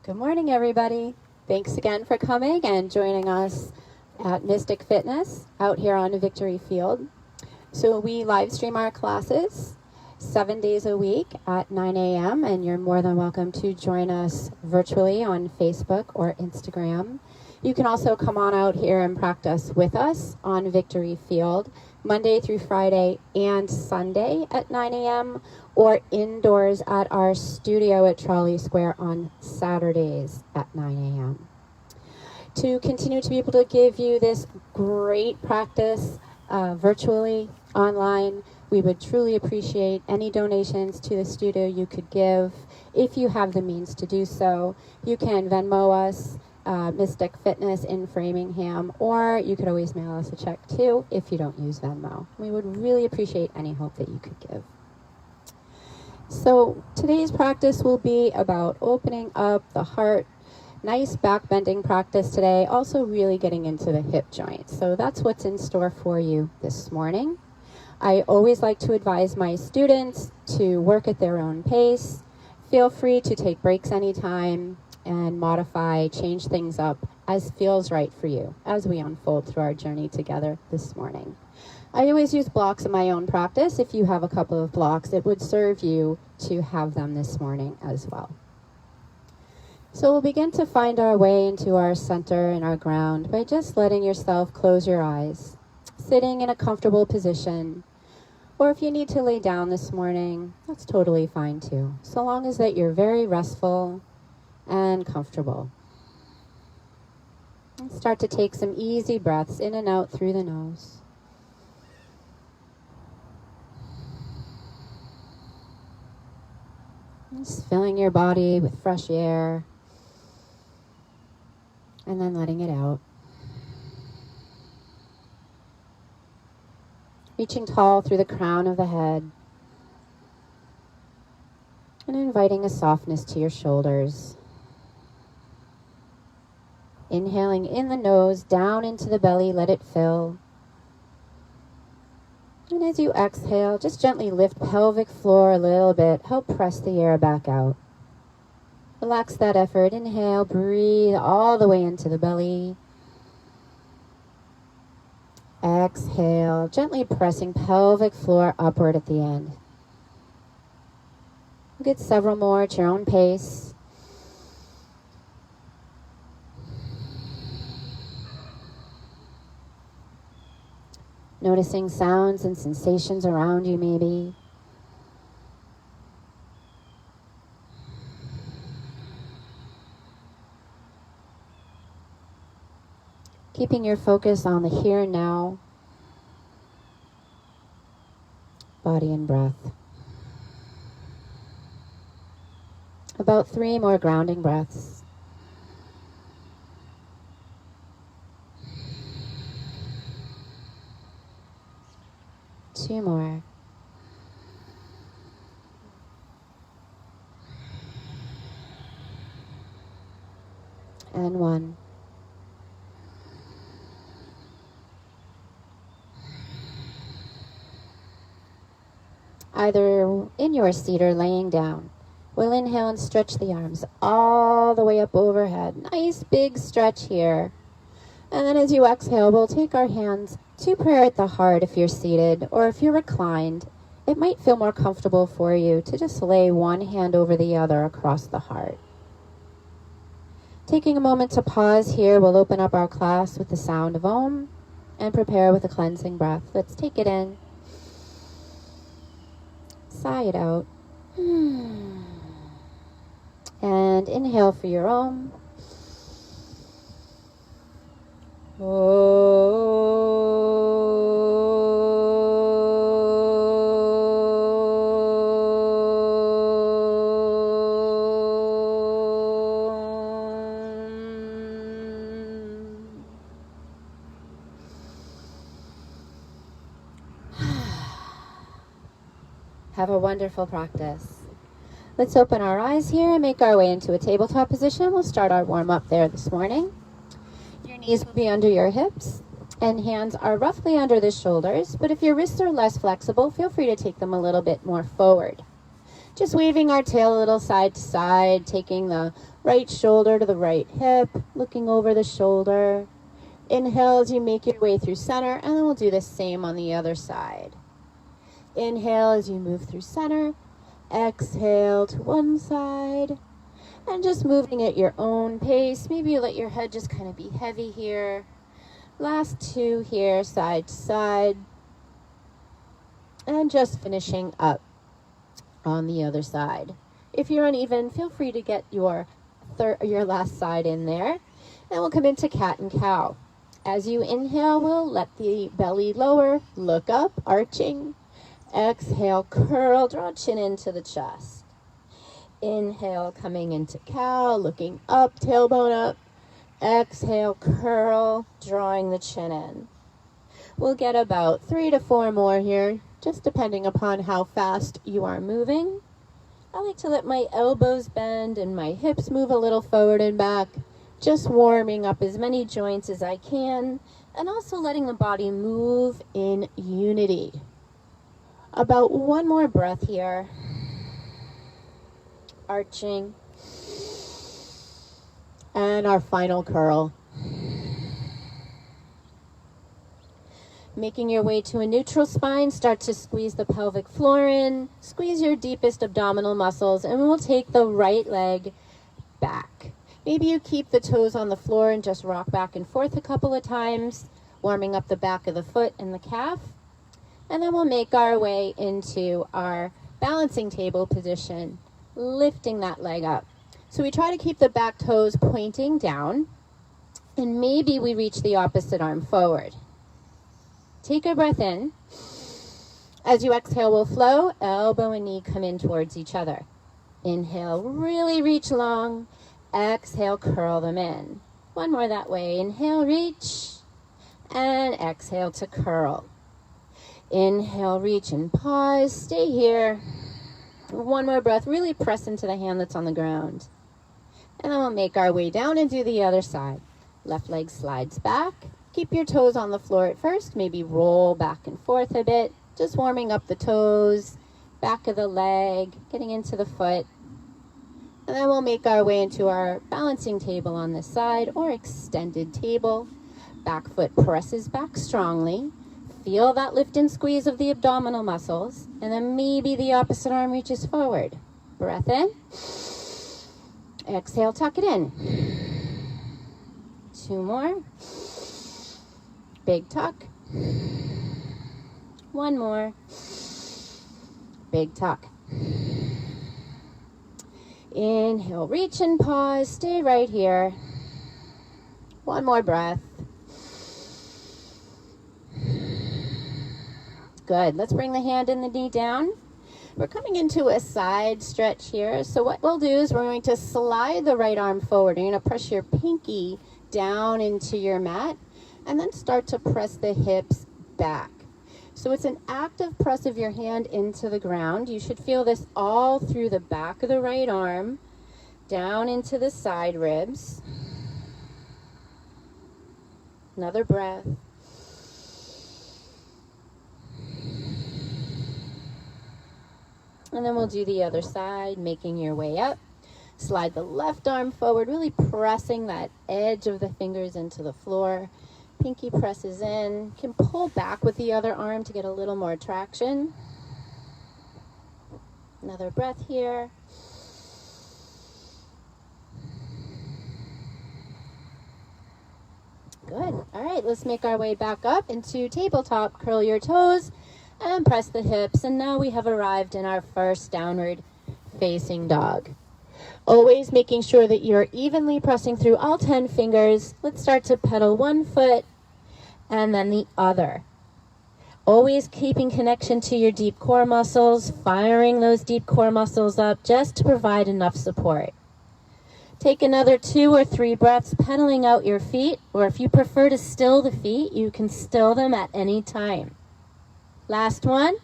Good morning, everybody. Thanks again for coming and joining us at Mystic Fitness out here on Victory Field. So we live stream our classes 7 days a week at 9 a.m. and you're more than welcome to join us virtually on Facebook or Instagram. You can also come on out here and practice with us on Victory Field Monday through Friday and Sunday at 9 a.m. or indoors at our studio at Trolley Square on Saturdays at 9 a.m. To continue to be able to give you this great practice virtually, online, we would truly appreciate any donations to the studio you could give. If you have the means to do so, you can Venmo us, Mystic Fitness in Framingham, or you could always mail us a check too if you don't use Venmo. We would really appreciate any help that you could give. So today's practice will be about opening up the heart. Nice back bending practice today, also really getting into the hip joint. So that's what's in store for you this morning. I always like to advise my students to work at their own pace. Feel free to take breaks anytime and modify, change things up as feels right for you as we unfold through our journey together this morning. I always use blocks in my own practice. If you have a couple of blocks, it would serve you to have them this morning as well. So we'll begin to find our way into our center and our ground by just letting yourself close your eyes, sitting in a comfortable position, or if you need to lay down this morning, that's totally fine too, so long as that you're very restful and comfortable. And start to take some easy breaths in and out through the nose. Just filling your body with fresh air and then letting it out. Reaching tall through the crown of the head and inviting a softness to your shoulders. Inhaling in the nose, down into the belly, let it fill. And as you exhale, just gently lift pelvic floor a little bit. Help press the air back out. Relax that effort. Inhale, breathe all the way into the belly. Exhale, gently pressing pelvic floor upward at the end. Get several more at your own pace. Noticing sounds and sensations around you maybe. Keeping your focus on the here and now, body and breath. About 3 more grounding breaths. Two more. And 1. Either in your seat or laying down. We'll inhale and stretch the arms all the way up overhead. Nice big stretch here. And then as you exhale, we'll take our hands to prayer at the heart if you're seated, or if you're reclined, it might feel more comfortable for you to just lay one hand over the other across the heart. Taking a moment to pause here, we'll open up our class with the sound of Om and prepare with a cleansing breath. Let's take it in. Sigh it out. And inhale for your Om. Have a wonderful practice. Let's open our eyes here and make our way into a tabletop position. We'll start our warm-up there this morning. Your knees will be under your hips and hands are roughly under the shoulders, but if your wrists are less flexible, feel free to take them a little bit more forward. Just waving our tail a little side to side, taking the right shoulder to the right hip, looking over the shoulder. Inhale as you make your way through center, and then we'll do the same on the other side. Inhale as you move through center. Exhale to one side. And just moving at your own pace. Maybe you let your head just kind of be heavy here. Last two here, side to side. And just finishing up on the other side. If you're uneven, feel free to get your last side in there. And we'll come into cat and cow. As you inhale, we'll let the belly lower, look up, arching. Exhale, curl, draw chin into the chest. Inhale, coming into cow, looking up, tailbone up. Exhale, curl, drawing the chin in. We'll get about 3 to 4 more here, just depending upon how fast you are moving. I like to let my elbows bend and my hips move a little forward and back, just warming up as many joints as I can, and also letting the body move in unity. About one more breath here. Arching. And our final curl. Making your way to a neutral spine, start to squeeze the pelvic floor in, squeeze your deepest abdominal muscles, and we'll take the right leg back. Maybe you keep the toes on the floor and just rock back and forth a couple of times, warming up the back of the foot and the calf. And then we'll make our way into our balancing table position, lifting that leg up. So we try to keep the back toes pointing down, and maybe we reach the opposite arm forward. Take a breath in. As you exhale, we'll flow. Elbow and knee come in towards each other. Inhale, really reach long. Exhale, curl them in. One more that way. Inhale, reach. And exhale to curl. Inhale, reach and pause. Stay here. One more breath. Really press into the hand that's on the ground. And then we'll make our way down and do the other side. Left leg slides back. Keep your toes on the floor at first. Maybe roll back and forth a bit. Just warming up the toes, back of the leg, getting into the foot. And then we'll make our way into our balancing table on this side, or extended table. Back foot presses back strongly. Feel that lift and squeeze of the abdominal muscles. And then maybe the opposite arm reaches forward. Breath in. Exhale, tuck it in. 2 more. Big tuck. 1 more. Big tuck. Inhale, reach and pause. Stay right here. 1 more breath. Good. Let's bring the hand and the knee down. We're coming into a side stretch here. So what we'll do is we're going to slide the right arm forward. You're going to press your pinky down into your mat and then start to press the hips back. So it's an active press of your hand into the ground. You should feel this all through the back of the right arm, down into the side ribs. Another breath. And then we'll do the other side, making your way up. Slide the left arm forward, really pressing that edge of the fingers into the floor. Pinky presses in. You can pull back with the other arm to get a little more traction. Another breath here. Good. All right, let's make our way back up into tabletop. Curl your toes and press the hips. And now we have arrived in our first downward facing dog. Always making sure that you're evenly pressing through all 10 fingers. Let's start to pedal one foot and then the other. Always keeping connection to your deep core muscles, firing those deep core muscles up just to provide enough support. Take another 2 or 3 breaths, pedaling out your feet, or if you prefer to still the feet, you can still them at any time. Last one.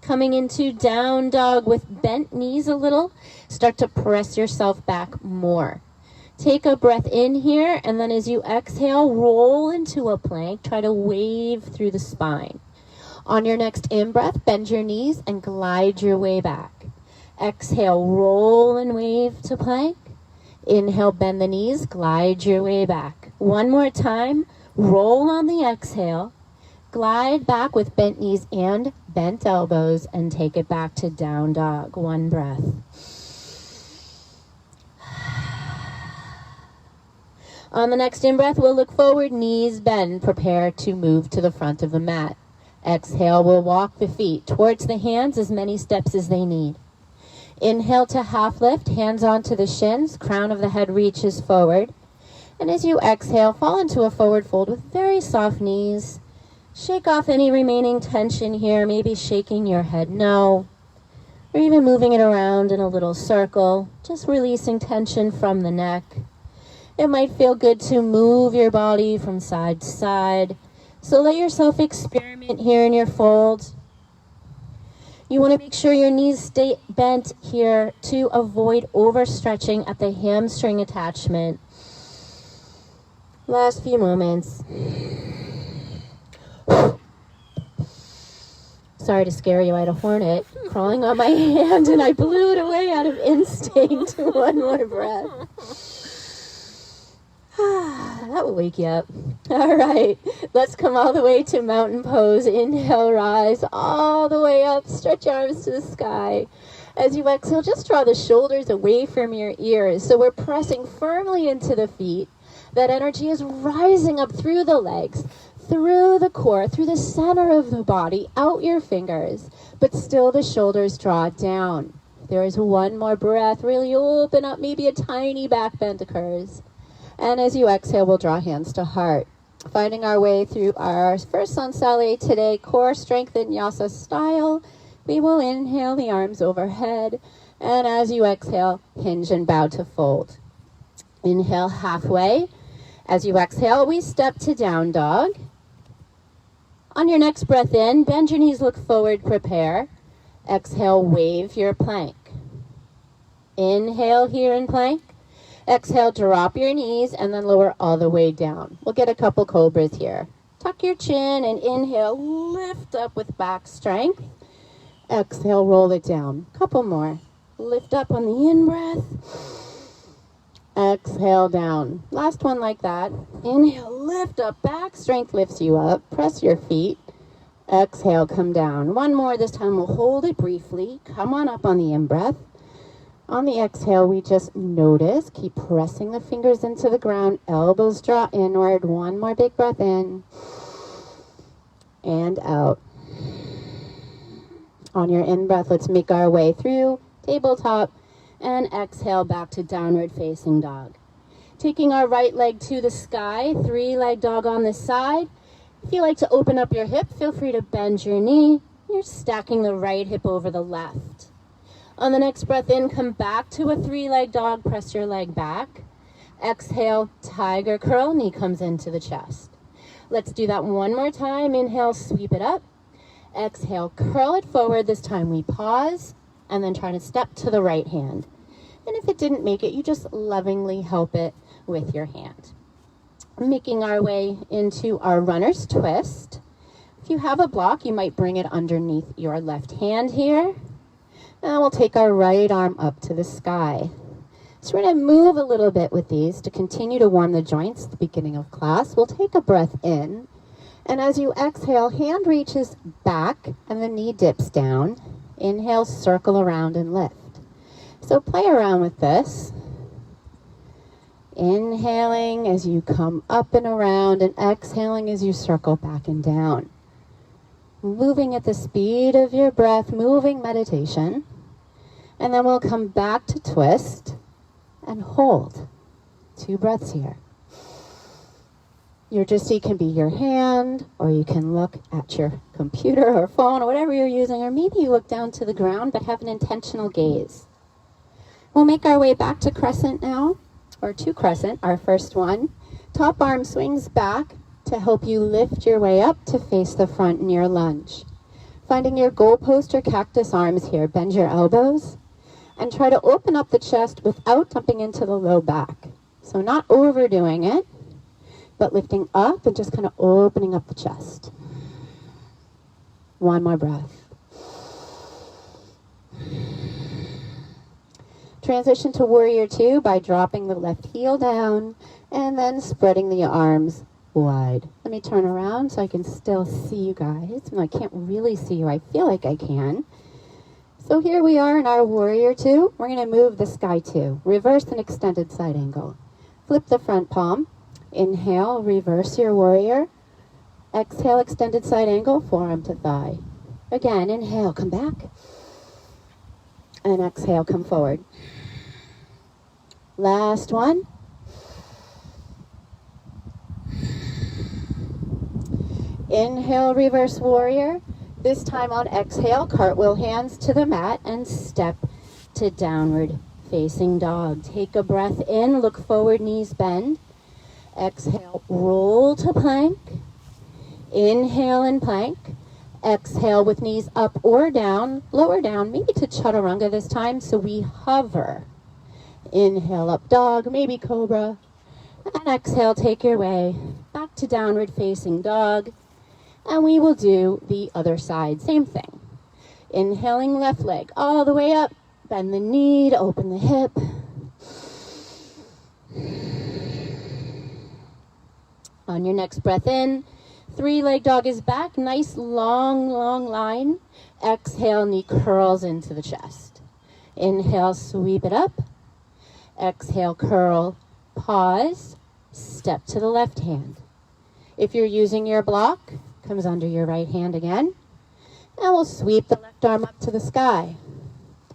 Coming into down dog with bent knees a little, start to press yourself back more. Take a breath in here, and then as you exhale, roll into a plank. Try to wave through the spine. On your next in-breath, bend your knees and glide your way back. Exhale, roll and wave to plank. Inhale, bend the knees, glide your way back. One more time, roll on the exhale, glide back with bent knees and bent elbows, and take it back to down dog. One breath. On the next in-breath, we'll look forward, knees bend, prepare to move to the front of the mat. Exhale, we'll walk the feet towards the hands, as many steps as they need. Inhale to half lift, hands onto the shins, crown of the head reaches forward. And as you exhale, fall into a forward fold with very soft knees. Shake off any remaining tension here, maybe shaking your head no, or even moving it around in a little circle, just releasing tension from the neck. It might feel good to move your body from side to side, so let yourself experiment here in your fold. You want to make sure your knees stay bent here to avoid overstretching at the hamstring attachment. Last few moments. Sorry to scare you, I had a hornet crawling on my hand and I blew it away out of instinct. One more breath. That will wake you up. All right, let's come all the way to mountain pose. Inhale, rise all the way up. Stretch your arms to the sky. As you exhale, just draw the shoulders away from your ears. So we're pressing firmly into the feet. That energy is rising up through the legs, through the core, through the center of the body, out your fingers, but still the shoulders draw down. There is one more breath. Really open up. Maybe a tiny back bend occurs. And as you exhale, we'll draw hands to heart. Finding our way through our first Sansale today, core strength vinyasa style. We will inhale the arms overhead. And as you exhale, hinge and bow to fold. Inhale halfway. As you exhale, we step to down dog. On your next breath in, bend your knees, look forward, prepare. Exhale, wave your plank. Inhale here in plank. Exhale, drop your knees and then lower all the way down. We'll get a couple cobras here. Tuck your chin and inhale, lift up with back strength. Exhale, roll it down. Couple more. Lift up on the in-breath. Exhale, down. Last one like that. Inhale, lift up, back strength lifts you up. Press your feet. Exhale, come down. One more. This time we'll hold it briefly. Come on up on the in-breath. On the exhale, we just notice, keep pressing the fingers into the ground, elbows draw inward. One more big breath in and out. On your in-breath, let's make our way through tabletop and exhale back to downward facing dog. Taking our right leg to the sky, 3-leg dog on the side. If you like to open up your hip, feel free to bend your knee. You're stacking the right hip over the left. On the next breath in, come back to a 3-leg dog, press your leg back. Exhale, tiger curl, knee comes into the chest. Let's do that one more time. Inhale, sweep it up. Exhale, curl it forward. This time we pause and then try to step to the right hand. And if it didn't make it, you just lovingly help it with your hand. Making our way into our runner's twist. If you have a block, you might bring it underneath your left hand here. And we'll take our right arm up to the sky. So we're going to move a little bit with these to continue to warm the joints at the beginning of class. We'll take a breath in. And as you exhale, hand reaches back and the knee dips down. Inhale, circle around and lift. So play around with this. Inhaling as you come up and around and exhaling as you circle back and down. Moving at the speed of your breath, moving meditation. And then we'll come back to twist and hold. 2 breaths here. Your drishti can be your hand, or you can look at your computer or phone or whatever you're using, or maybe you look down to the ground but have an intentional gaze. We'll make our way back to crescent now, or to crescent, our first one. Top arm swings back to help you lift your way up to face the front in your lunge. Finding your goalpost or cactus arms here, bend your elbows and try to open up the chest without dumping into the low back. So not overdoing it, but lifting up and just kind of opening up the chest. One more breath. Transition to warrior two by dropping the left heel down and then spreading the arms wide. Let me turn around so I can still see you guys. I can't really see you. I feel like I can. So here we are in our warrior two. We're going to move the sky two. Reverse an extended side angle. Flip the front palm. Inhale, reverse your warrior. Exhale, extended side angle, forearm to thigh. Again, inhale, come back. And exhale, come forward. Last one. Inhale, reverse warrior. This time on exhale, cartwheel hands to the mat and step to downward facing dog. Take a breath in, look forward, knees bend. Exhale, roll to plank. Inhale and plank. Exhale with knees up or down, lower down, maybe to chaturanga this time, so we hover. Inhale, up dog, maybe cobra. And exhale, take your way back to downward facing dog. And we will do the other side, same thing. Inhaling left leg all the way up, bend the knee to open the hip. On your next breath in, three-leg dog is back, nice long, long line. Exhale, knee curls into the chest. Inhale, sweep it up. Exhale, curl, pause, step to the left hand. If you're using your block, comes under your right hand again. And we'll sweep the left arm up to the sky.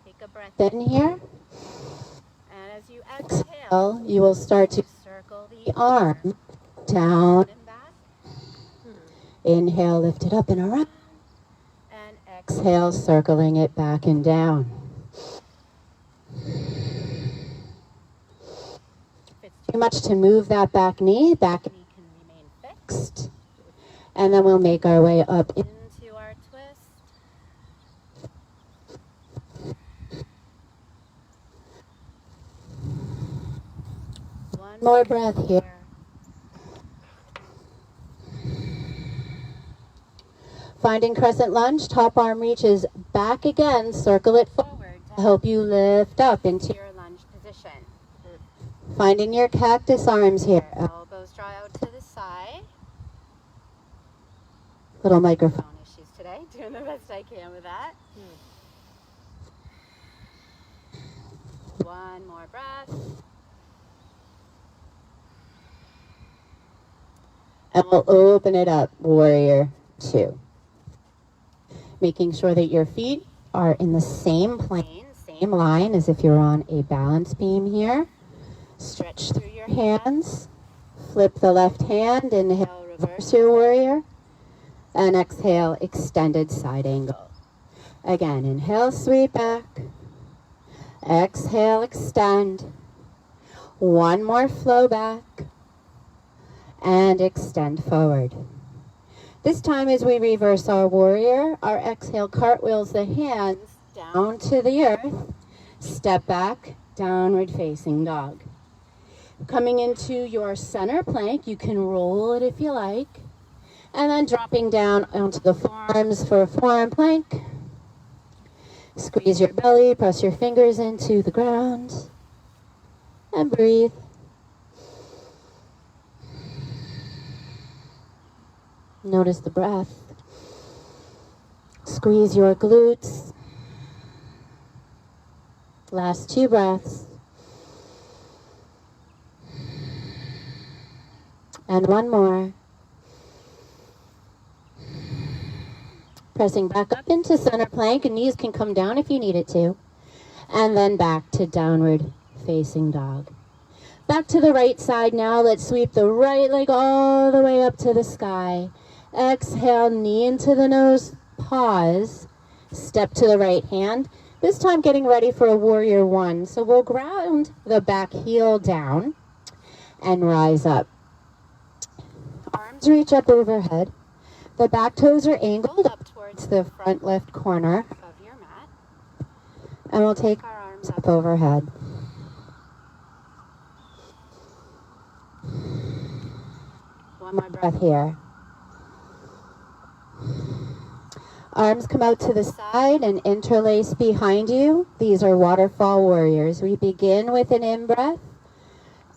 Take a breath in here. And as you exhale, you will start to circle the arm down and back. Inhale, lift it up and around. And exhale, circling it back and down. If it's too much to move that back knee can remain fixed. And then we'll make our way up into our twist. One more breath here. Finding crescent lunge, top arm reaches back again, circle it forward to help you lift up into your lunge position. Finding your cactus arms here. Elbows draw out to the side. Little microphone issues today. Doing the best I can with that. One more breath. And we'll open it up, warrior two. Making sure that your feet are in the same plane, same line as if you're on a balance beam here. Stretch through your hands. Flip the left hand. Inhale, reverse your warrior. And exhale, extended side angle. Again, inhale, sweep back. Exhale, extend. One more flow back. And extend forward. This time as we reverse our warrior, our exhale cartwheels the hands down to the earth. Step back, downward facing dog. Coming into your center plank, you can roll it if you like. And then dropping down onto the forearms for a forearm plank. Squeeze your belly, press your fingers into the ground. And breathe. Notice the breath. Squeeze your glutes. Last two breaths. And one more. Pressing back up into center plank, and knees can come down if you need it to. And then back to downward facing dog. Back to the right side now. Let's sweep the right leg all the way up to the sky. Exhale, knee into the nose, pause. Step to the right hand. This time getting ready for a warrior one. So we'll ground the back heel down and rise up. Arms reach up overhead. The back toes are angled up towards the front left corner of your mat. And we'll take our arms up overhead. One more breath here. Arms come out to the side and interlace behind you. These are waterfall warriors. We begin with an in-breath.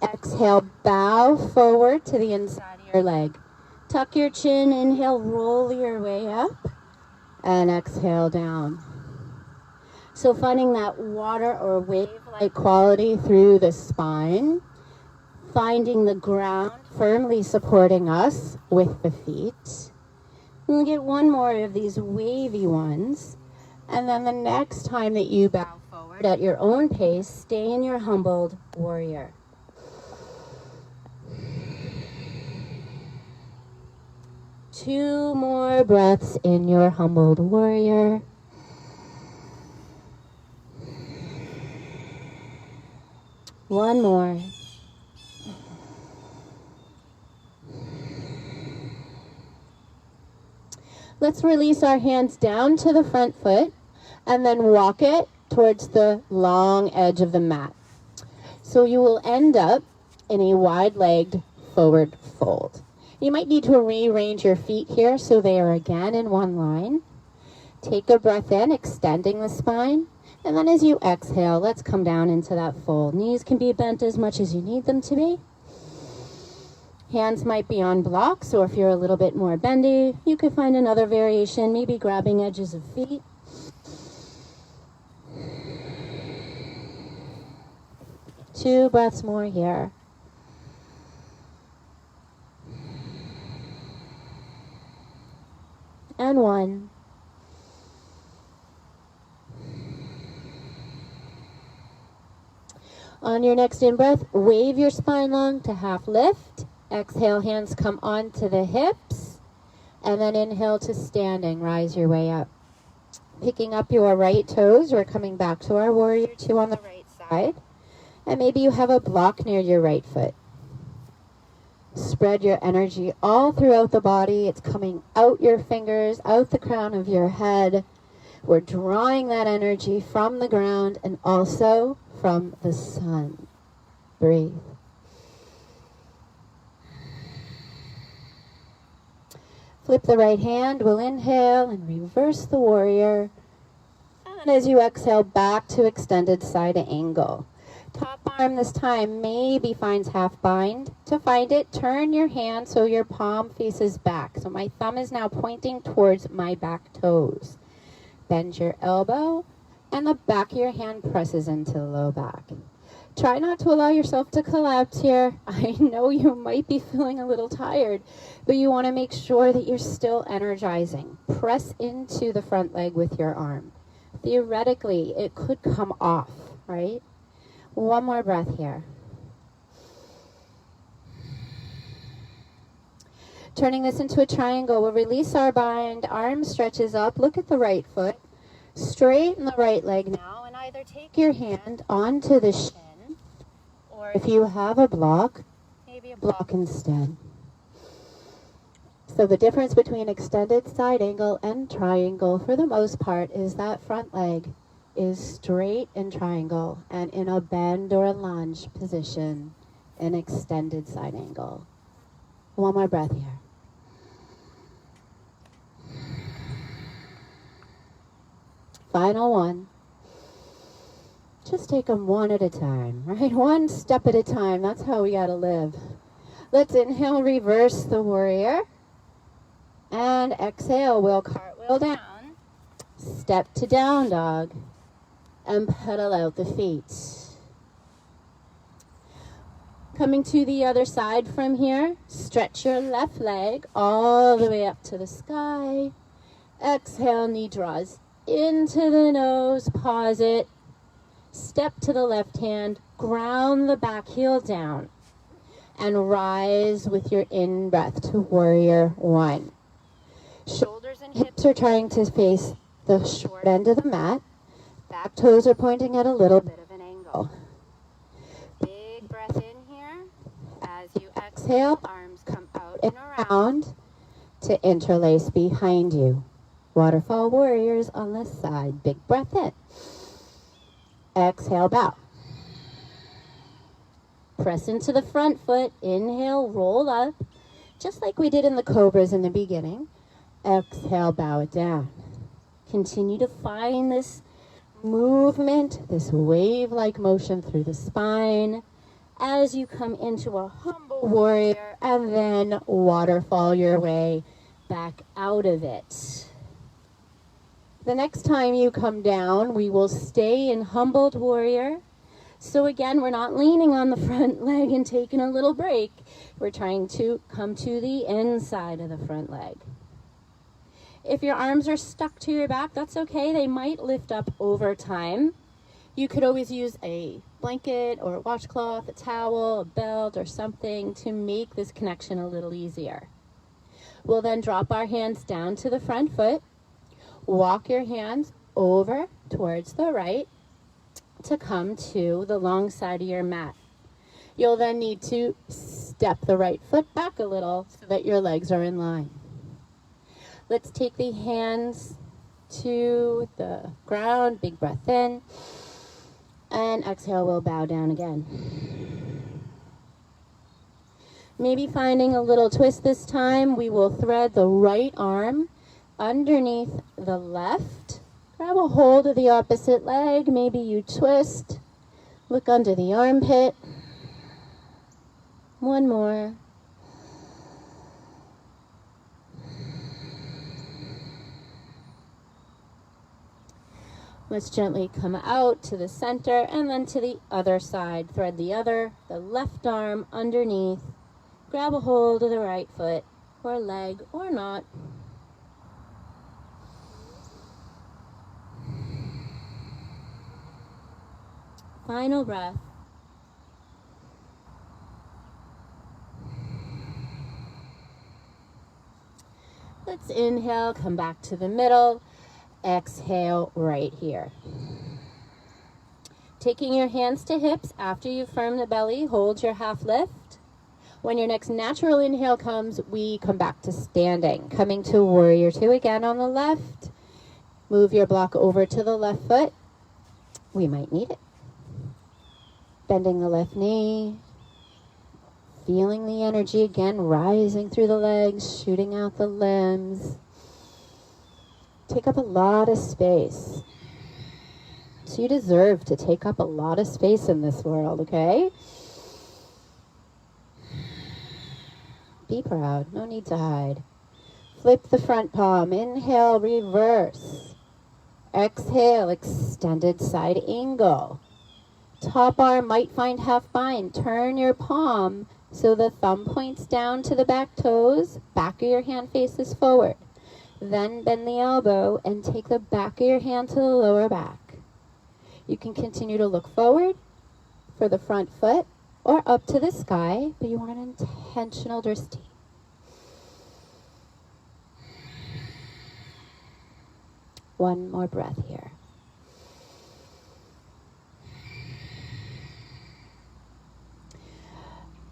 Exhale, bow forward to the inside of your leg. Tuck your chin, inhale, roll your way up, and exhale down. So finding that water or wave-like quality through the spine, finding the ground firmly supporting us with the feet. We'll get one more of these wavy ones, and then the next time that you bow forward at your own pace, stay in your humbled warrior. Two more breaths in your humbled warrior. One more. Let's release our hands down to the front foot and then walk it towards the long edge of the mat. So you will end up in a wide-legged forward fold. You might need to rearrange your feet here so they are again in one line. Take a breath in, extending the spine. And then as you exhale, let's come down into that fold. Knees can be bent as much as you need them to be. Hands might be on blocks, or if you're a little bit more bendy, you could find another variation, maybe grabbing edges of feet. Two breaths more here. And one. On your next in-breath, wave your spine long to half lift. Exhale, hands come onto the hips. And then inhale to standing, rise your way up. Picking up your right toes, we're coming back to our warrior two on the right side. And maybe you have a block near your right foot. Spread your energy all throughout the body. It's coming out your fingers, out the crown of your head. We're drawing that energy from the ground and also from the sun. Breathe. Flip the right hand. We'll inhale and reverse the warrior. And as you exhale, back to extended side angle. Top arm this time maybe finds half bind. To find it, turn your hand so your palm faces back. So my thumb is now pointing towards my back toes. Bend your elbow and the back of your hand presses into the low back. Try not to allow yourself to collapse here. I know you might be feeling a little tired, but you want to make sure that you're still energizing. Press into the front leg with your arm. Theoretically, it could come off, right? One more breath here. Turning this into a triangle, we'll release our bind, arm stretches up, look at the right foot, straighten the right leg now, and either take your hand onto the shin, or if you have a block, maybe a block instead. So the difference between extended side angle and triangle, for the most part, is that front leg is straight in triangle and in a bend or a lunge position in extended side angle. One more breath here. Final one. Just take them one at a time, right? One step at a time. That's how we gotta live. Let's inhale, reverse the warrior. And exhale, we'll cartwheel down. Step to down dog. And pedal out the feet. Coming to the other side from here, stretch your left leg all the way up to the sky. Exhale, knee draws into the nose, pause it. Step to the left hand, ground the back heel down. And rise with your in-breath to warrior one. Shoulders and hips are trying to face the short end of the mat. Back toes are pointing at a little bit of an angle. Big breath in here. As you exhale, arms come out and around to interlace behind you. Waterfall warriors on this side. Big breath in. Exhale, bow. Press into the front foot. Inhale, roll up. Just like we did in the cobras in the beginning. Exhale, bow it down. Continue to find this movement, this wave-like motion through the spine as you come into a humble warrior and then waterfall your way back out of it. The next time you come down, we will stay in humbled warrior. So again, we're not leaning on the front leg and taking a little break. We're trying to come to the inside of the front leg. If your arms are stuck to your back, that's okay. They might lift up over time. You could always use a blanket or a washcloth, a towel, a belt, or something to make this connection a little easier. We'll then drop our hands down to the front foot. Walk your hands over towards the right to come to the long side of your mat. You'll then need to step the right foot back a little so that your legs are in line. Let's take the hands to the ground, big breath in, and exhale, we'll bow down again. Maybe finding a little twist this time, we will thread the right arm underneath the left. Grab a hold of the opposite leg. Maybe you twist. Look under the armpit. One more. Let's gently come out to the center and then to the other side. Thread the left arm underneath. Grab a hold of the right foot or leg or not. Final breath. Let's inhale, come back to the middle. Exhale right here. Taking your hands to hips after you firm the belly, hold your half lift. When your next natural inhale comes, we come back to standing. Coming to warrior two again on the left. Move your block over to the left foot. We might need it. Bending the left knee. Feeling the energy again rising through the legs, shooting out the limbs. Take up a lot of space. So you deserve to take up a lot of space in this world, okay? Be proud, no need to hide. Flip the front palm, inhale, reverse. Exhale, extended side angle. Top arm might find half bind. Turn your palm so the thumb points down to the back toes. Back of your hand faces forward. Then bend the elbow and take the back of your hand to the lower back. You can continue to look forward for the front foot or up to the sky, but you want an intentional drishti. One more breath here.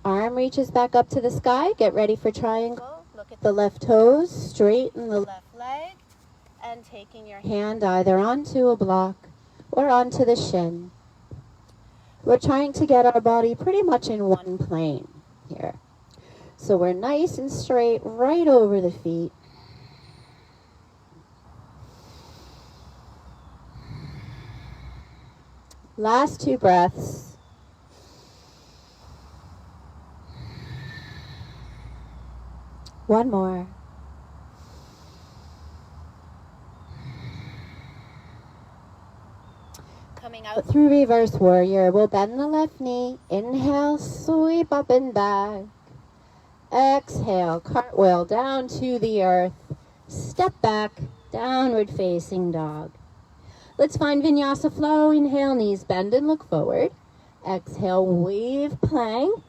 Arm reaches back up to the sky. Get ready for triangle. Look at the left toes, straighten the left leg, and taking your hand either onto a block or onto the shin. We're trying to get our body pretty much in one plane here. So we're nice and straight right over the feet. Last two breaths. One more. Coming out through reverse warrior, we'll bend the left knee. Inhale, sweep up and back. Exhale, cartwheel down to the earth. Step back, downward facing dog. Let's find vinyasa flow. Inhale, knees bend and look forward. Exhale, wave plank.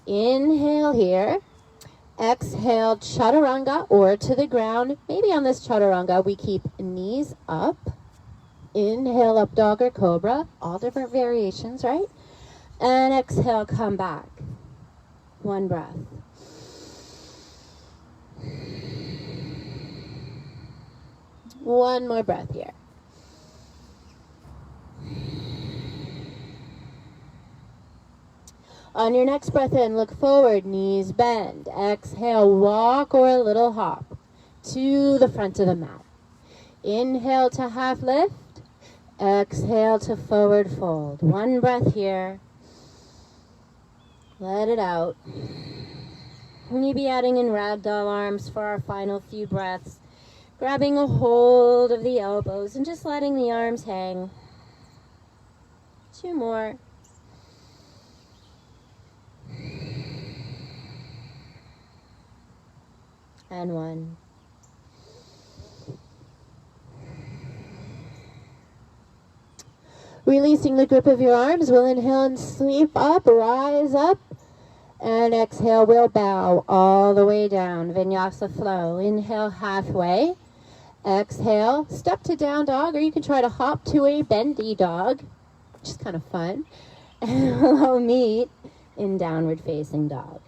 Inhale here. Exhale, chaturanga or to the ground. Maybe on this chaturanga we keep knees up. Inhale, up dog or cobra. All different variations, right? And exhale, come back. One breath. One more breath here. On your next breath in, look forward, knees bend. Exhale, walk or a little hop to the front of the mat. Inhale to half lift. Exhale to forward fold. One breath here. Let it out. We'll be adding in ragdoll arms for our final few breaths. Grabbing a hold of the elbows and just letting the arms hang. 2 more. And 1. Releasing the grip of your arms, we'll inhale and sweep up, rise up, and exhale, we'll bow all the way down, vinyasa flow. Inhale halfway, exhale, step to down dog, or you can try to hop to a bendy dog, which is kind of fun, and we'll meet in downward facing dog.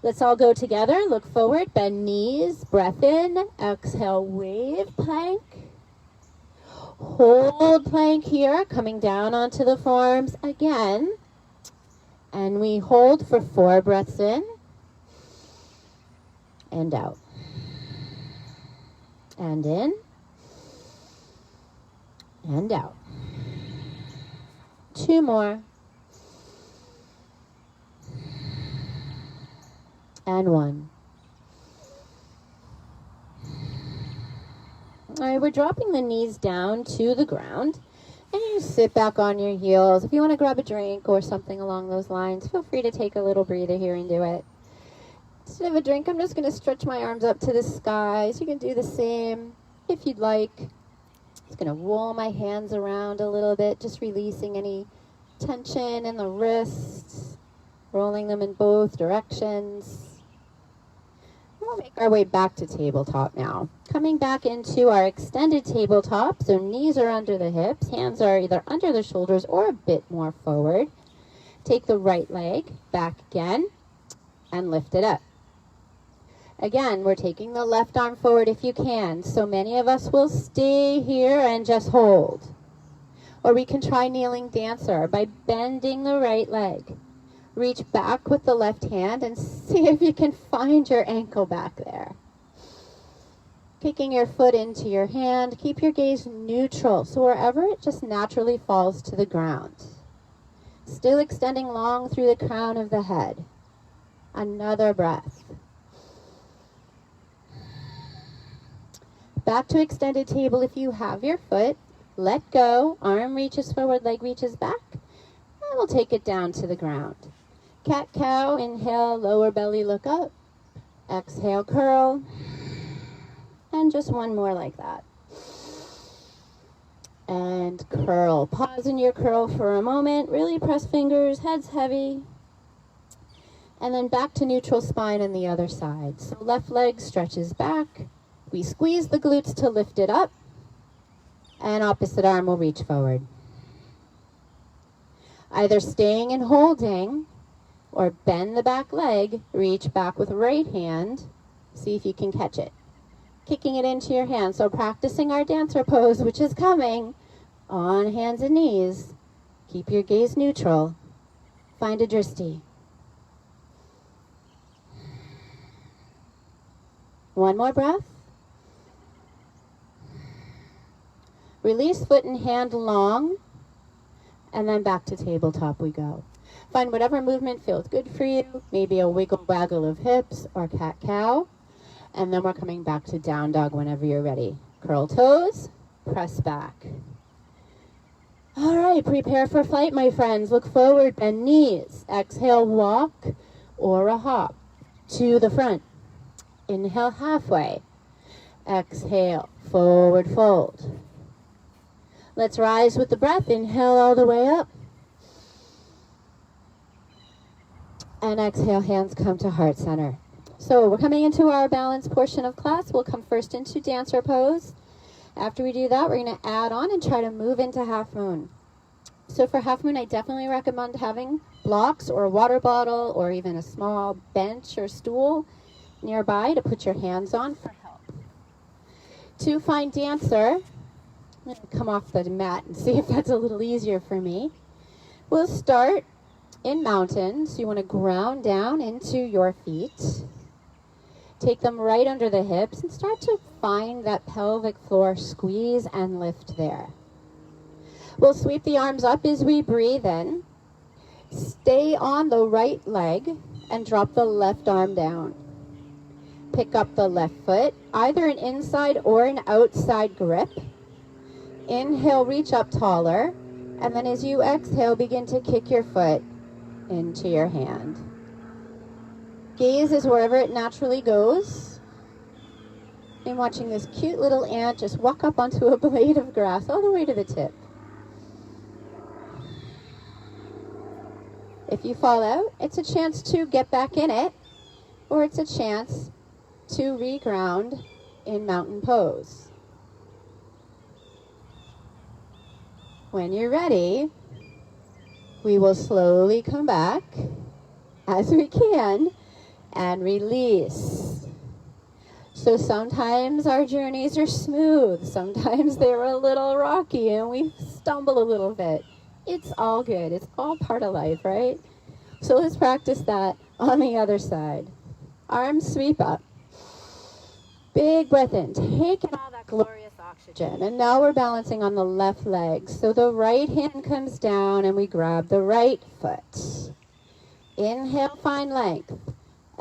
Let's all go together, look forward, bend knees, breath in, exhale, wave plank. Hold plank here, coming down onto the forearms again. And we hold for 4 breaths in and out. And in and out. 2 more. And 1. All right, we're dropping the knees down to the ground, and you sit back on your heels. If you want to grab a drink or something along those lines, feel free to take a little breather here and do it. Instead of a drink, I'm just going to stretch my arms up to the sky, so you can do the same if you'd like. Just going to roll my hands around a little bit, just releasing any tension in the wrists, rolling them in both directions. We'll make our way back to tabletop now. Coming back into our extended tabletop, so knees are under the hips, hands are either under the shoulders or a bit more forward. Take the right leg back again and lift it up. Again, we're taking the left arm forward if you can. So many of us will stay here and just hold. Or we can try kneeling dancer by bending the right leg. Reach back with the left hand and see if you can find your ankle back there. Kicking your foot into your hand, keep your gaze neutral, so wherever it just naturally falls to the ground. Still extending long through the crown of the head. Another breath. Back to extended table if you have your foot. Let go, arm reaches forward, leg reaches back, and we'll take it down to the ground. Cat-cow, inhale, lower belly, look up. Exhale, curl. And just 1 more like that. And curl. Pause in your curl for a moment. Really press fingers, head's heavy. And then back to neutral spine on the other side. So left leg stretches back. We squeeze the glutes to lift it up. And opposite arm will reach forward. Either staying and holding, or bend the back leg, reach back with right hand, see if you can catch it. Kicking it into your hand, so practicing our dancer pose, which is coming, on hands and knees. Keep your gaze neutral. Find a drishti. 1 more breath. Release foot and hand long, and then back to tabletop we go. Find whatever movement feels good for you, maybe a wiggle waggle of hips or cat-cow. And then we're coming back to down dog whenever you're ready. Curl toes, press back. All right, prepare for flight, my friends. Look forward, bend knees. Exhale, walk or a hop to the front. Inhale halfway. Exhale, forward fold. Let's rise with the breath. Inhale all the way up. And exhale, hands come to heart center. So we're coming into our balance portion of class. We'll come first into dancer pose. After we do that, we're going to add on and try to move into half moon. So for half moon, I definitely recommend having blocks or a water bottle or even a small bench or stool nearby to put your hands on for help. To find dancer, I'm going to come off the mat and see if that's a little easier for me. We'll start in mountain, so you want to ground down into your feet. Take them right under the hips and start to find that pelvic floor squeeze and lift there. We'll sweep the arms up as we breathe in. Stay on the right leg and drop the left arm down. Pick up the left foot, either an inside or an outside grip. Inhale, reach up taller, and then as you exhale, begin to kick your foot into your hand. Gaze is wherever it naturally goes. I'm watching this cute little ant just walk up onto a blade of grass all the way to the tip. If you fall out, it's a chance to get back in it, or it's a chance to reground in mountain pose. When you're ready, we will slowly come back as we can and release. So sometimes our journeys are smooth, sometimes they're a little rocky and we stumble a little bit. It's all good, it's all part of life, right? So let's practice that on the other side. Arms sweep up. Big breath in, take in all that glorious oxygen. And now we're balancing on the left leg. So the right hand comes down and we grab the right foot. Inhale, find length.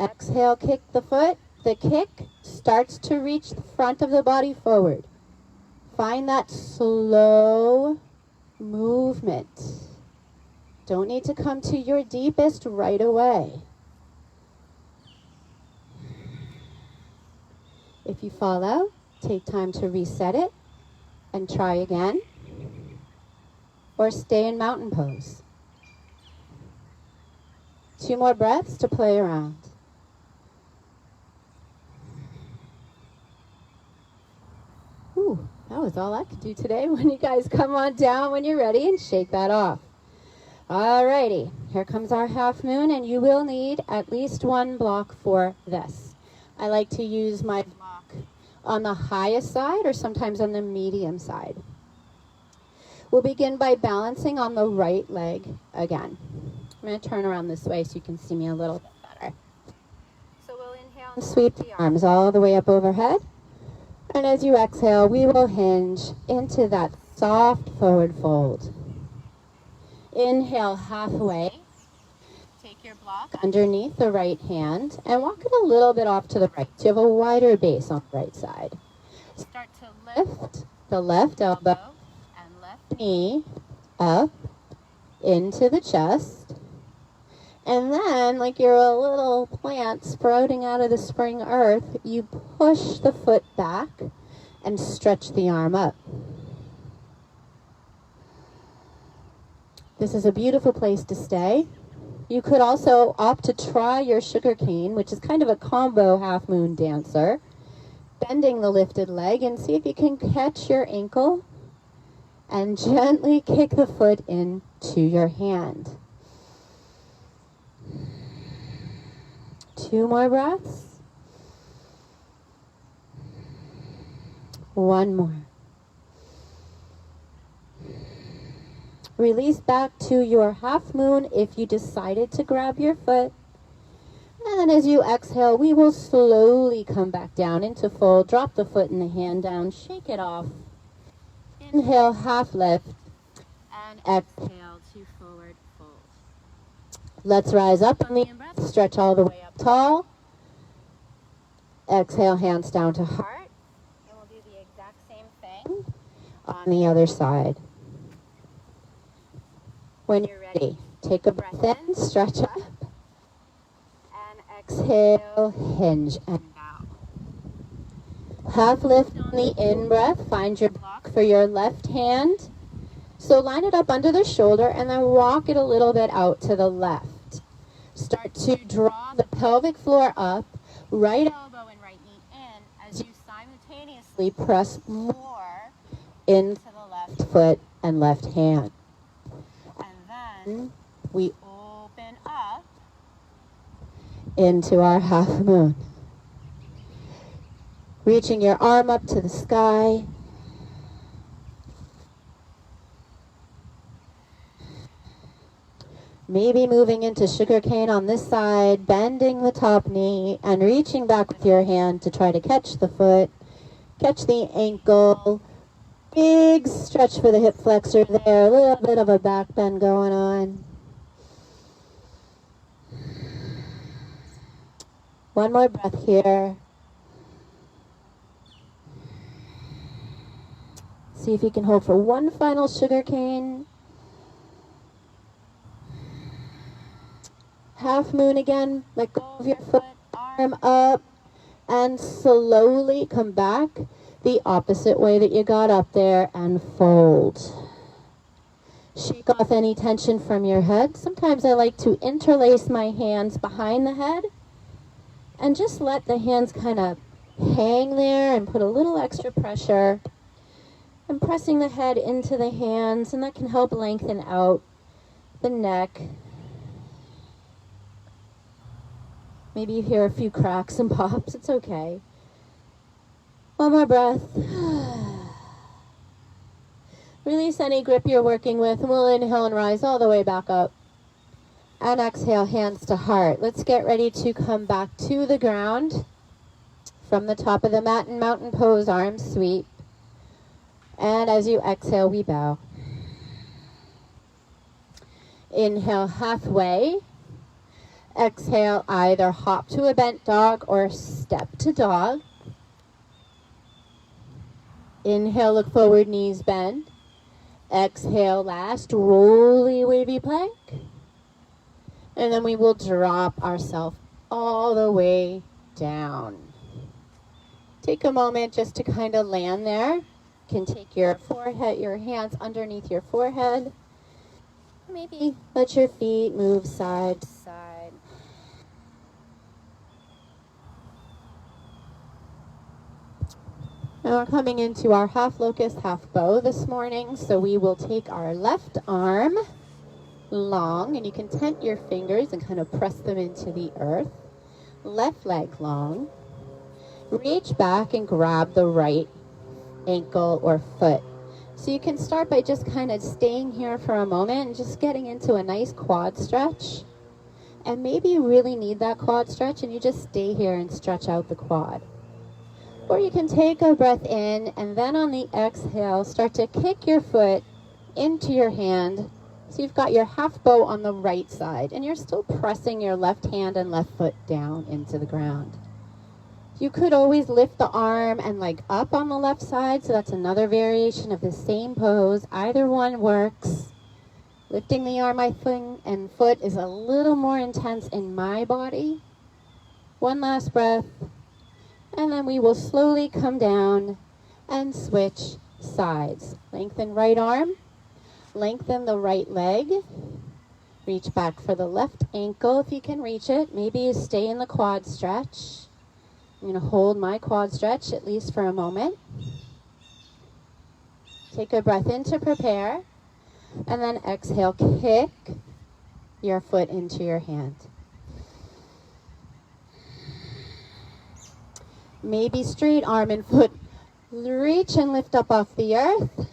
Exhale, kick the foot. The kick starts to reach the front of the body forward. Find that slow movement. Don't need to come to your deepest right away. If you fall out, take time to reset it and try again. Or stay in mountain pose. 2 more breaths to play around. Ooh, that was all I could do today. When you guys come on down when you're ready and shake that off. Alrighty, here comes our half moon, and you will need at least 1 block for this. I like to use my block on the highest side or sometimes on the medium side. We'll begin by balancing on the right leg again. I'm going to turn around this way so you can see me a little bit better. So we'll inhale and sweep the arms all the way up overhead. And as you exhale, we will hinge into that soft forward fold. Inhale halfway. Take your block underneath the right hand and walk it a little bit off to the right so you have a wider base on the right side. Start to lift the left elbow and left knee up into the chest. And then, like you're a little plant sprouting out of the spring earth, you push the foot back and stretch the arm up. This is a beautiful place to stay. You could also opt to try your sugar cane, which is kind of a combo half moon dancer, bending the lifted leg, and see if you can catch your ankle and gently kick the foot into your hand. 2 more breaths. 1 more. Release back to your half moon if you decided to grab your foot. And then as you exhale, we will slowly come back down into fold. Drop the foot and the hand down. Shake it off. Inhale, half lift. And exhale to forward fold. Let's rise up on the in-breath. Stretch all the way up tall. Exhale, hands down to heart. And we'll do the exact same thing on the other side. When you're ready, take a breath in, stretch up, and exhale, hinge and bow. Half lift on the in-breath, find your block for your left hand. So line it up under the shoulder and then walk it a little bit out to the left. Start to draw the pelvic floor up, right elbow and right knee in as you simultaneously press more into the left foot and left hand. We open up into our half moon. Reaching your arm up to the sky. Maybe moving into sugar cane on this side, bending the top knee and reaching back with your hand to try to catch the foot Catch the ankle. Big stretch for the hip flexor there. A little bit of a back bend going on. One more breath here. See if you can hold for one final sugar cane. Half moon again. Let go of your foot. Arm up. And slowly come back the opposite way that you got up there and fold. Shake off any tension from your head. Sometimes I like to interlace my hands behind the head and just let the hands kind of hang there and put a little extra pressure. I'm pressing the head into the hands, and that can help lengthen out the neck. Maybe you hear a few cracks and pops. It's okay. One more breath. Release any grip you're working with, and we'll inhale and rise all the way back up. And exhale, hands to heart. Let's get ready to come back to the ground from the top of the mat in mountain pose, arms sweep. And as you exhale, we bow. Inhale halfway. Exhale, either hop to a bent dog or step to dog. Inhale, look forward, knees bend. Exhale, last, rolly wavy plank. And then we will drop ourselves all the way down. Take a moment just to kind of land there. You can take your forehead, your hands underneath your forehead. Maybe let your feet move side to side. Now we're coming into our half locust, half bow this morning. So we will take our left arm long, and you can tent your fingers and kind of press them into the earth. Left leg long. Reach back and grab the right ankle or foot. So you can start by just kind of staying here for a moment and just getting into a nice quad stretch. And maybe you really need that quad stretch and you just stay here and stretch out the quad. Or you can take a breath in, and then on the exhale, start to kick your foot into your hand. So you've got your half bow on the right side, and you're still pressing your left hand and left foot down into the ground. You could always lift the arm and leg up on the left side, so that's another variation of the same pose. Either one works. Lifting the arm and foot is a little more intense in my body. One last breath. And then we will slowly come down and switch sides. Lengthen right arm, lengthen the right leg. Reach back for the left ankle if you can reach it. Maybe you stay in the quad stretch. I'm going to hold my quad stretch at least for a moment. Take a breath in to prepare. And then exhale, kick your foot into your hand. Maybe straight arm and foot. Reach and lift up off the earth.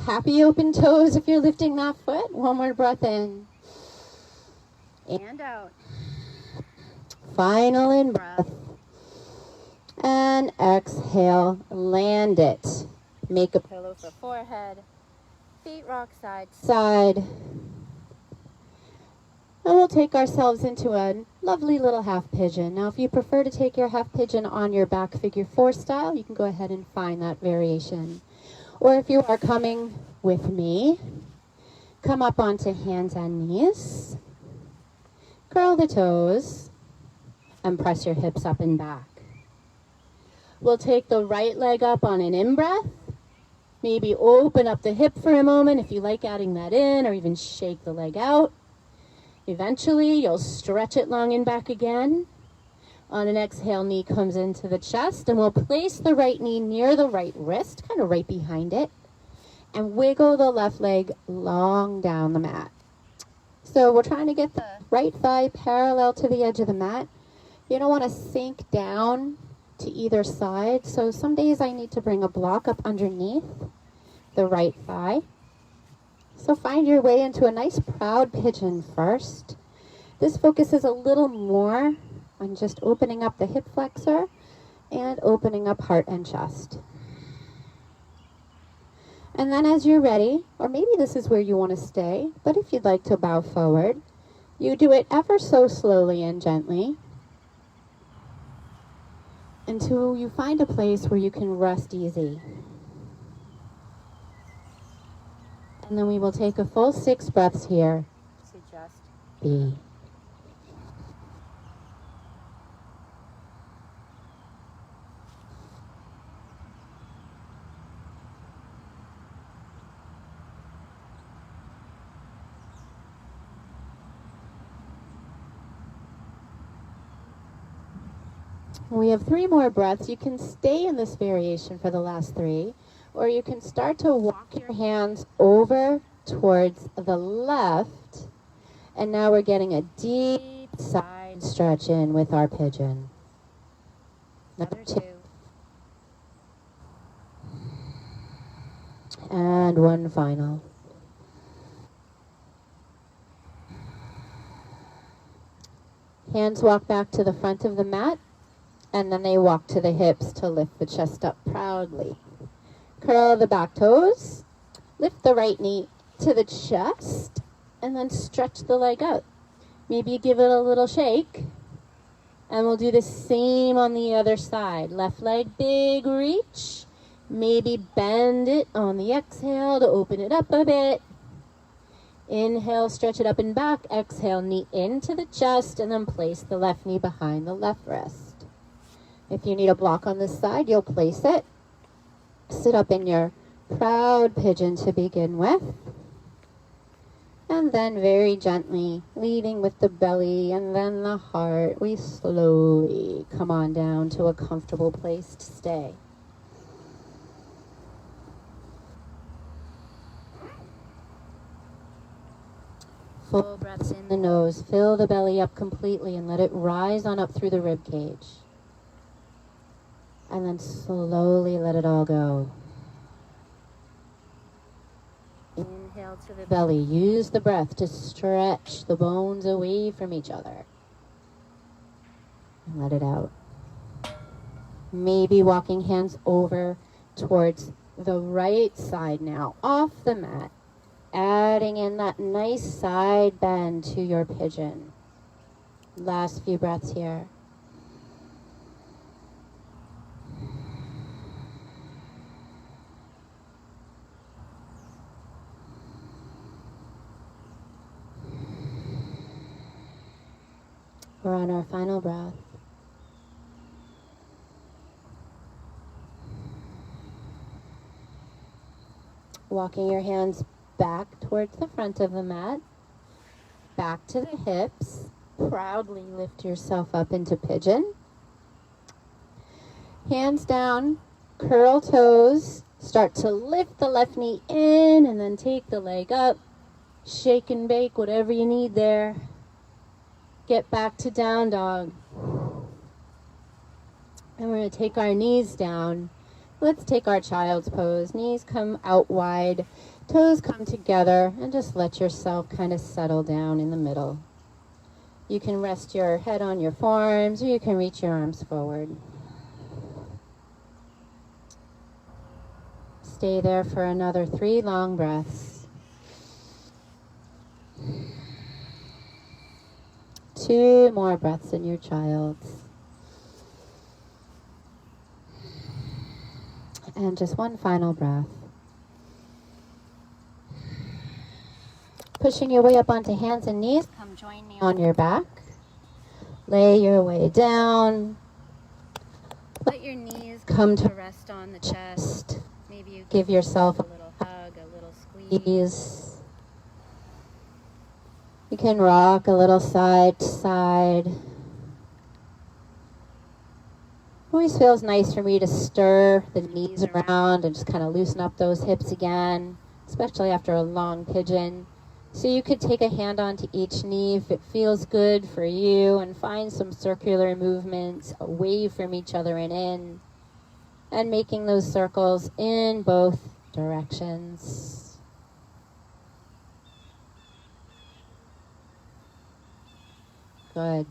Happy open toes if you're lifting that foot. One more breath in. And out. Final in breath. And exhale. Land it. Make a pillow for forehead. Feet rock side to side. And we'll take ourselves into a lovely little half pigeon. Now, if you prefer to take your half pigeon on your back figure four style, you can go ahead and find that variation. Or if you are coming with me, come up onto hands and knees. Curl the toes and press your hips up and back. We'll take the right leg up on an in-breath. Maybe open up the hip for a moment if you like adding that in, or even shake the leg out. Eventually, you'll stretch it long and back again. On an exhale, knee comes into the chest, and we'll place the right knee near the right wrist, kind of right behind it, and wiggle the left leg long down the mat. So we're trying to get the right thigh parallel to the edge of the mat. You don't want to sink down to either side. So some days I need to bring a block up underneath the right thigh. So find your way into a nice proud pigeon first. This focuses a little more on just opening up the hip flexor And opening up heart and chest. And then as you're ready, or maybe this is where you want to stay, but if you'd like to bow forward, you do it ever so slowly and gently until you find a place where you can rest easy. And then we will take a full 6 breaths here to just be. We have 3 more breaths. You can stay in this variation for the last 3, or you can start to walk your hands over towards the left. And now we're getting a deep side stretch in with our pigeon. Another 2. And 1 final. Hands walk back to the front of the mat. And then they walk to the hips to lift the chest up proudly. Curl the back toes. Lift the right knee to the chest. And then stretch the leg out. Maybe give it a little shake. And we'll do the same on the other side. Left leg, big reach. Maybe bend it on the exhale to open it up a bit. Inhale, stretch it up and back. Exhale, knee into the chest. And then place the left knee behind the left wrist. If you need a block on this side, you'll place it. Sit up in your proud pigeon to begin with. And then very gently, leading with the belly and then the heart, we slowly come on down to a comfortable place to stay. Full breaths in the nose. Fill the belly up completely and let it rise on up through the rib cage. And then slowly let it all go. Inhale to the belly. Use the breath to stretch the bones away from each other. And let it out. Maybe walking hands over towards the right side now, off the mat. Adding in that nice side bend to your pigeon. Last few breaths here. We're on our final breath. Walking your hands back towards the front of the mat, back to the hips. Proudly lift yourself up into pigeon. Hands down, curl toes. Start to lift the left knee in and then take the leg up. Shake and bake, whatever you need there. Get back to down dog. And we're going to take our knees down. Let's take our child's pose. Knees come out wide, toes come together, and just let yourself kind of settle down in the middle. You can rest your head on your forearms, or you can reach your arms forward. Stay there for another 3 long breaths. 2 more breaths in your child's. And just 1 final breath. Pushing your way up onto hands and knees, come join me on your back. Lay your way down. Let your knees come to rest on the chest. Maybe you give yourself a little hug, a little squeeze. You can rock a little side to side. Always feels nice for me to stir the knees around and just kind of loosen up those hips again, especially after a long pigeon. So you could take a hand onto each knee if it feels good for you and find some circular movements away from each other and in, and making those circles in both directions. Good.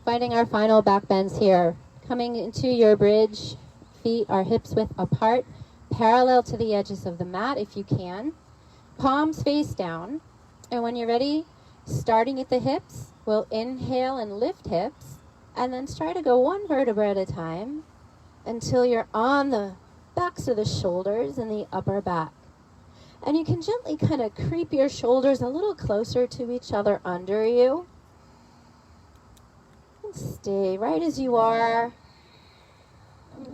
Finding our final back bends here. Coming into your bridge, feet are hips width apart, parallel to the edges of the mat if you can. Palms face down. And when you're ready, starting at the hips, we'll inhale and lift hips, and then try to go one vertebra at a time until you're on the backs of the shoulders and the upper back. And you can gently kind of creep your shoulders a little closer to each other under you. And stay right as you are.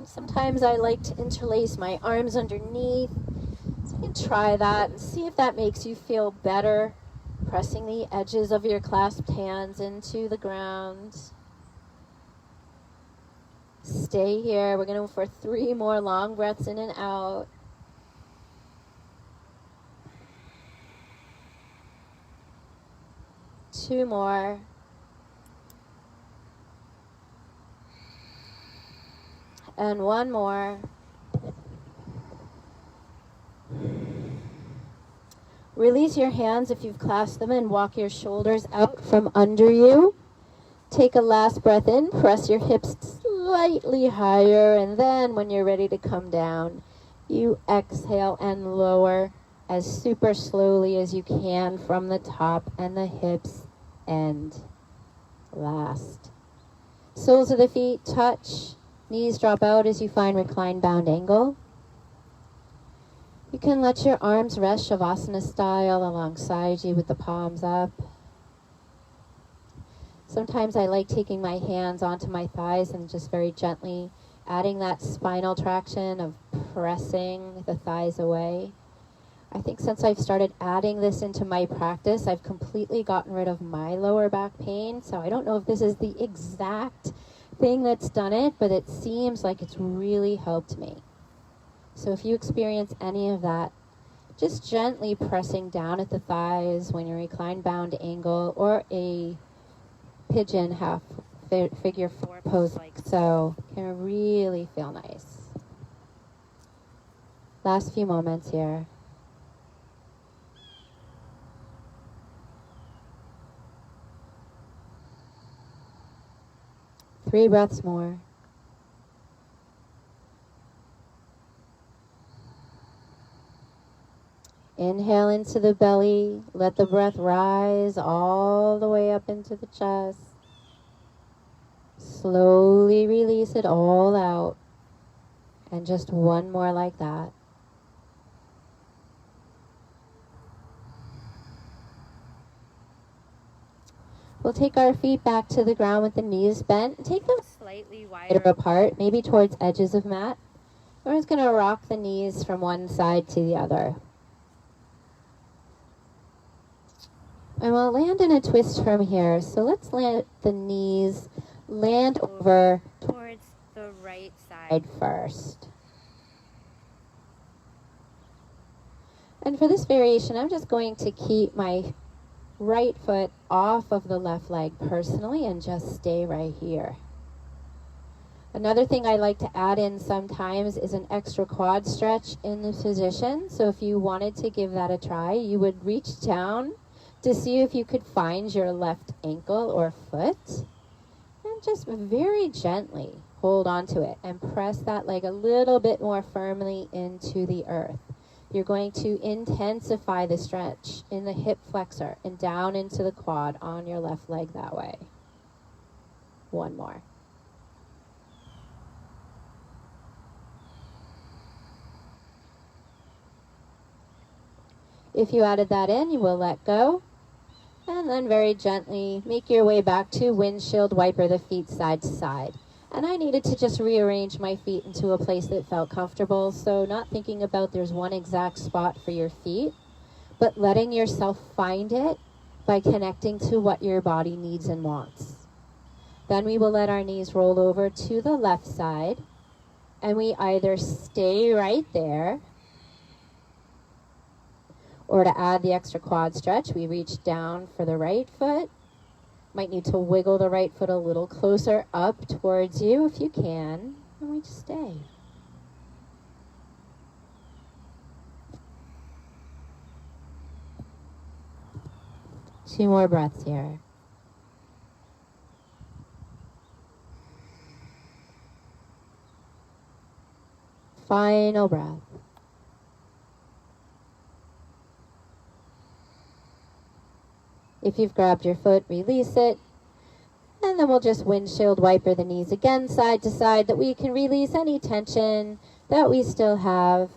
Sometimes I like to interlace my arms underneath. So you can try that and see if that makes you feel better. Pressing the edges of your clasped hands into the ground. Stay here. We're going to go for 3 more long breaths in and out. Two more. And one more. Release your hands if you've clasped them and walk your shoulders out from under you. Take a last breath in, press your hips slightly higher, and then when you're ready to come down, you exhale and lower as super slowly as you can from the top, and the hips end last. Soles of the feet touch, knees drop out as you find reclined bound angle. You can let your arms rest Shavasana style alongside you with the palms up. Sometimes I like taking my hands onto my thighs and just very gently adding that spinal traction of pressing the thighs away. I think since I've started adding this into my practice, I've completely gotten rid of my lower back pain. So I don't know if this is the exact thing that's done it, but it seems like it's really helped me. So if you experience any of that, just gently pressing down at the thighs when you're reclined bound angle or a pigeon half figure 4 pose like so can really feel nice. Last few moments here. Three breaths more. Inhale into the belly. Let the breath rise all the way up into the chest. Slowly release it all out. And just one more like that. We'll take our feet back to the ground with the knees bent. Take them slightly wider apart, maybe towards edges of mat. We're just going to rock the knees from one side to the other. And we'll land in a twist from here. So let's let the knees land over towards the right side first. And for this variation, I'm just going to keep my right foot off of the left leg personally and just stay right here. Another thing I like to add in sometimes is an extra quad stretch in this position. So if you wanted to give that a try, you would reach down to see if you could find your left ankle or foot and just very gently hold onto it and press that leg a little bit more firmly into the earth. You're going to intensify the stretch in the hip flexor and down into the quad on your left leg that way. One more. If you added that in, you will let go. And then very gently make your way back to windshield wiper the feet side to side. And I needed to just rearrange my feet into a place that felt comfortable. So not thinking about there's one exact spot for your feet, but letting yourself find it by connecting to what your body needs and wants. Then we will let our knees roll over to the left side. And we either stay right there, or to add the extra quad stretch, we reach down for the right foot. Might need to wiggle the right foot a little closer up towards you if you can. And we just stay. Two more breaths here. final breath. If you've grabbed your foot, release it. And then we'll just windshield wiper the knees again, side to side, that we can release any tension that we still have.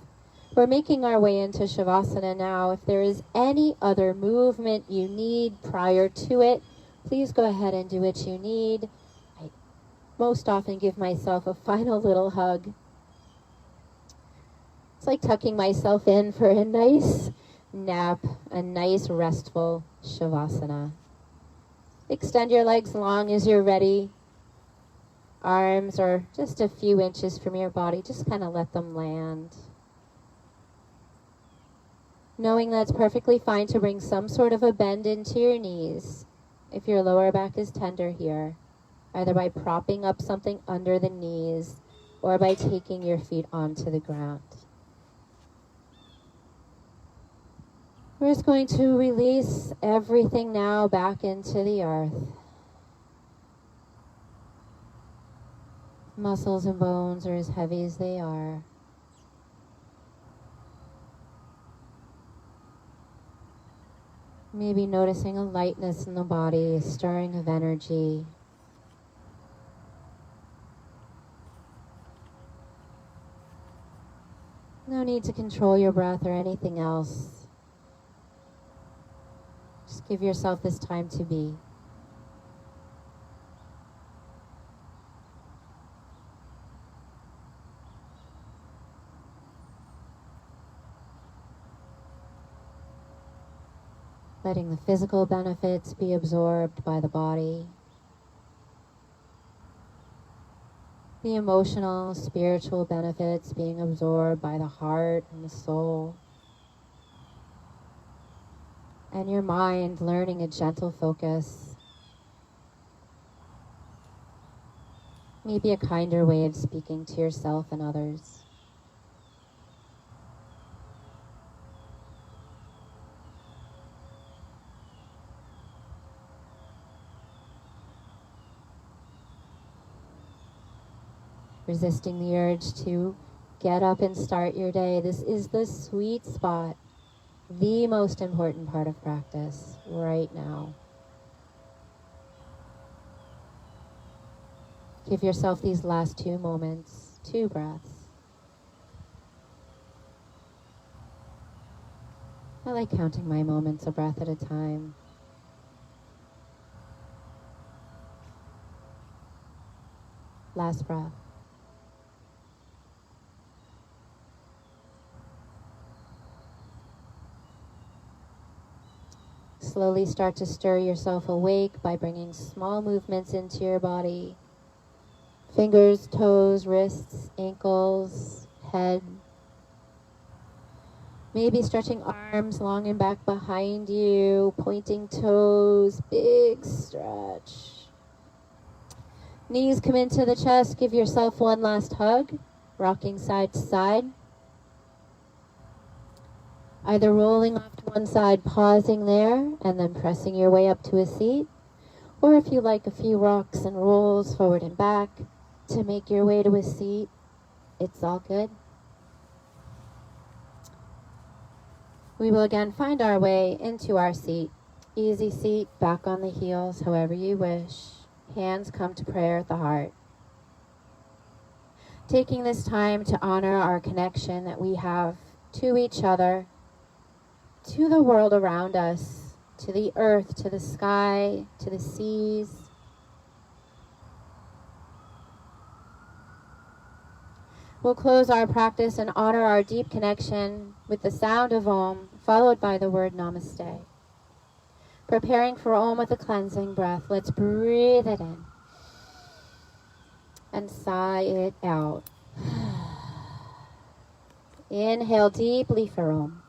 We're making our way into Shavasana now. If there is any other movement you need prior to it, please go ahead and do what you need. I most often give myself a final little hug. It's like tucking myself in for a nice nap, a nice restful Shavasana. Extend your legs long as you're ready. Arms are just a few inches from your body. Just kind of let them land. Knowing that it's perfectly fine to bring some sort of a bend into your knees if your lower back is tender here, either by propping up something under the knees or by taking your feet onto the ground. We're just going to release everything now back into the earth. Muscles and bones are as heavy as they are. Maybe noticing a lightness in the body, a stirring of energy. No need to control your breath or anything else. Just give yourself this time to be. Letting the physical benefits be absorbed by the body. The emotional, spiritual benefits being absorbed by the heart and the soul. And your mind learning a gentle focus. Maybe a kinder way of speaking to yourself and others. Resisting the urge to get up and start your day. This is the sweet spot. The most important part of practice right now. Give yourself these last 2 moments, 2 breaths. I like counting my moments a breath at a time. Last breath. Slowly start to stir yourself awake by bringing small movements into your body. Fingers, toes, wrists, ankles, head. Maybe stretching arms long and back behind you, pointing toes, big stretch. Knees come into the chest, give yourself one last hug, rocking side to side. Either rolling off to one side, pausing there, and then pressing your way up to a seat. Or if you like, a few rocks and rolls forward and back to make your way to a seat. It's all good. We will again find our way into our seat. Easy seat, back on the heels, however you wish. Hands come to prayer at the heart. Taking this time to honor our connection that we have to each other, to the world around us, to the earth, to the sky, to the seas. We'll close our practice and honor our deep connection with the sound of Om, followed by the word namaste. Preparing for Om with a cleansing breath. Let's breathe it in and sigh it out. Inhale deeply for Om.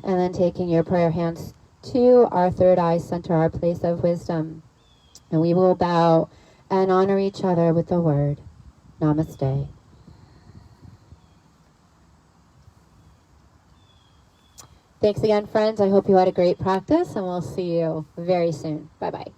And then taking your prayer hands to our third eye center, our place of wisdom. And we will bow and honor each other with the word namaste. Thanks again, friends. I hope you had a great practice, and we'll see you very soon. Bye-bye.